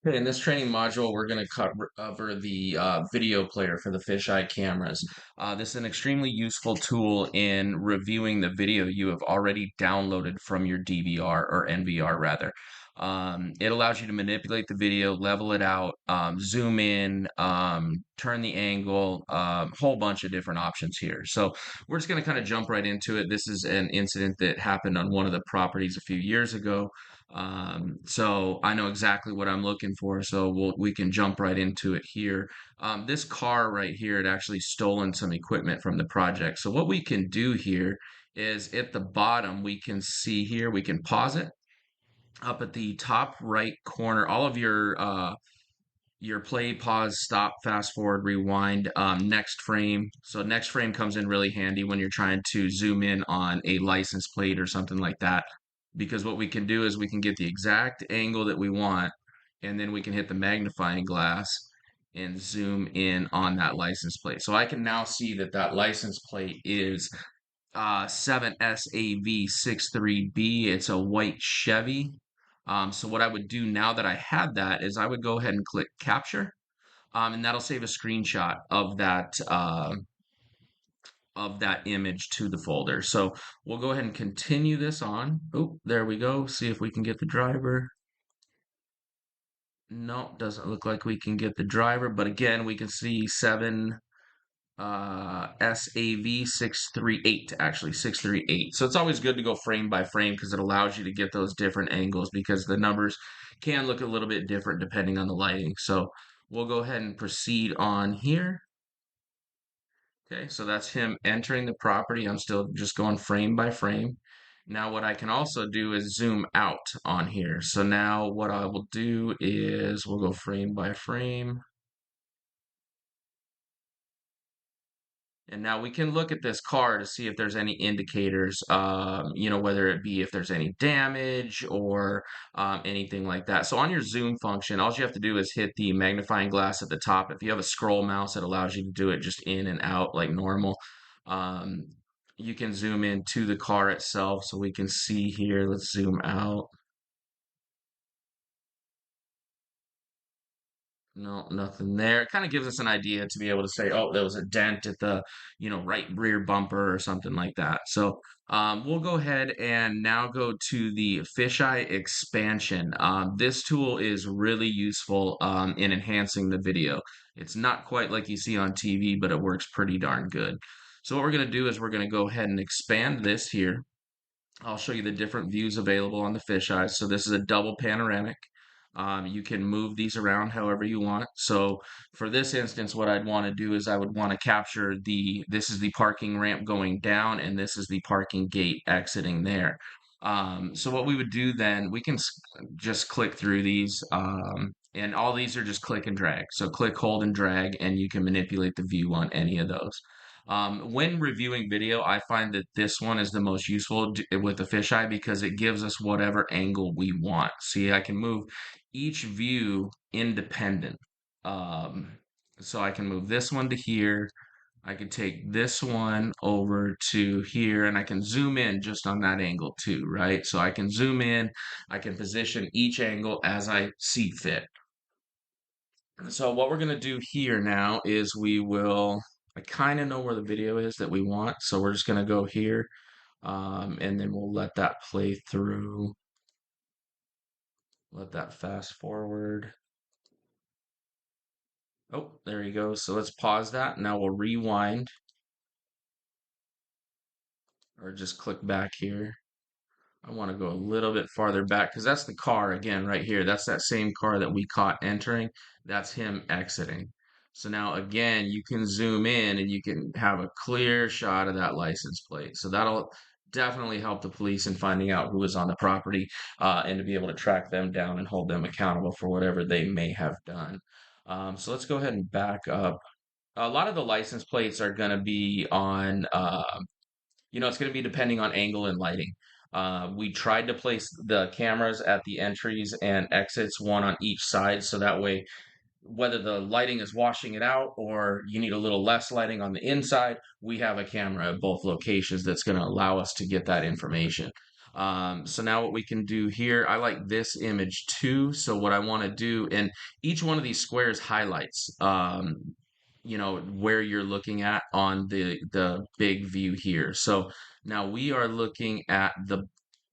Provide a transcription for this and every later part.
Okay, in this training module, we're going to cover the video player for the fisheye cameras. This is an extremely useful tool in reviewing the video you have already downloaded from your DVR or NVR rather. It allows you to manipulate the video, level it out, zoom in, turn the angle, whole bunch of different options here. So we're just going to kind of jump right into it. This is an incident that happened on one of the properties a few years ago. So I know exactly what I'm looking for, so we can jump right into it here. This car right here had actually stolen some equipment from the project. So what we can do here is at the bottom, we can see here, we can pause it. Up at the top right corner, all of your play, pause, stop, fast forward, rewind, next frame. So next frame comes in really handy when you're trying to zoom in on a license plate or something like that. Because what we can do is we can get the exact angle that we want, and then we can hit the magnifying glass and zoom in on that license plate. So I can now see that that license plate is 7SAV63B. It's a white Chevy. So what I would do now that I had that is I would go ahead and click capture, and that'll save a screenshot of that image to the folder. So we'll go ahead and continue this on. Oh, there we go. See if we can get the driver. No, doesn't look like we can get the driver, but again, we can see 7 SAV 638, actually 638. So it's always good to go frame by frame because it allows you to get those different angles because the numbers can look a little bit different depending on the lighting. So we'll go ahead and proceed on here. Okay, so that's him entering the property. I'm still just going frame by frame. Now what I can also do is zoom out on here. So now what I will do is we'll go frame by frame. And now we can look at this car to see if there's any indicators, whether it be if there's any damage or anything like that. So on your zoom function, all you have to do is hit the magnifying glass at the top. If you have a scroll mouse, it allows you to do it just in and out like normal. Um, you can zoom in to the car itself so we can see here. Let's zoom out. No, nothing there. It kind of gives us an idea to be able to say, oh, there was a dent at the, right rear bumper or something like that. So we'll go ahead and now go to the fisheye expansion. This tool is really useful in enhancing the video. It's not quite like you see on TV, but it works pretty darn good. So what we're going to do is we're going to go ahead and expand this here. I'll show you the different views available on the fisheye. So this is a double panoramic. You can move these around however you want. So for this instance, what I'd want to do is I would want to capture this is the parking ramp going down and this is the parking gate exiting there. So what we would do then, we can just click through these, and all these are just click and drag. So click, hold, and drag, and you can manipulate the view on any of those. When reviewing video, I find that this one is the most useful with the fisheye because it gives us whatever angle we want. See, I can move each view independent. Um, so I can move this one to here. I could take this one over to here and I can zoom in just on that angle too, right? So I can zoom in, I can position each angle as I see fit. So what we're going to do here now is I kind of know where the video is that we want. So we're just going to go here, and then we'll let that play through. Let that fast forward. Oh, there you go. So let's pause that. Now we'll rewind or just click back here. I want to go a little bit farther back because that's the car again right here. That's that same car that we caught entering. That's him exiting. So now again, you can zoom in and you can have a clear shot of that license plate. So that'll definitely help the police in finding out who was on the property, and to be able to track them down and hold them accountable for whatever they may have done. So let's go ahead and back up. A lot of the license plates are going to be on, it's going to be depending on angle and lighting. We tried to place the cameras at the entries and exits, one on each side, so that way, whether the lighting is washing it out or you need a little less lighting on the inside, we have a camera at both locations that's going to allow us to get that information. So now what we can do here, I like this image too. So what I want to do, and each one of these squares highlights, where you're looking at on the big view here. So now we are looking at the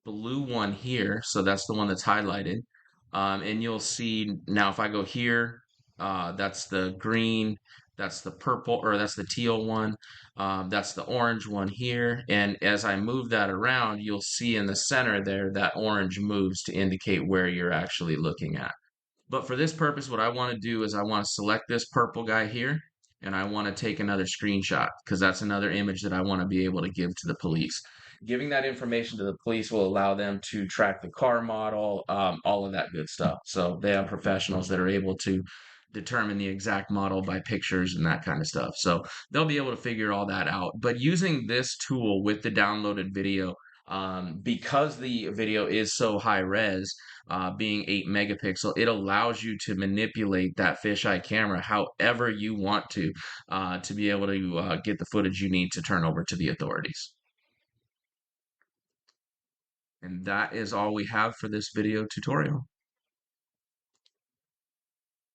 blue one here. So that's the one that's highlighted. And you'll see now if I go here, that's the green, that's the purple, or that's the teal one. That's the orange one here. And as I move that around, you'll see in the center there that orange moves to indicate where you're actually looking at. But for this purpose, what I want to do is I want to select this purple guy here and I want to take another screenshot because that's another image that I want to be able to give to the police. Giving that information to the police will allow them to track the car model, all of that good stuff. So they have professionals that are able to determine the exact model by pictures and that kind of stuff. So they'll be able to figure all that out. But using this tool with the downloaded video, because the video is so high res, being 8 megapixel, it allows you to manipulate that fisheye camera however you want to be able to get the footage you need to turn over to the authorities. And that is all we have for this video tutorial.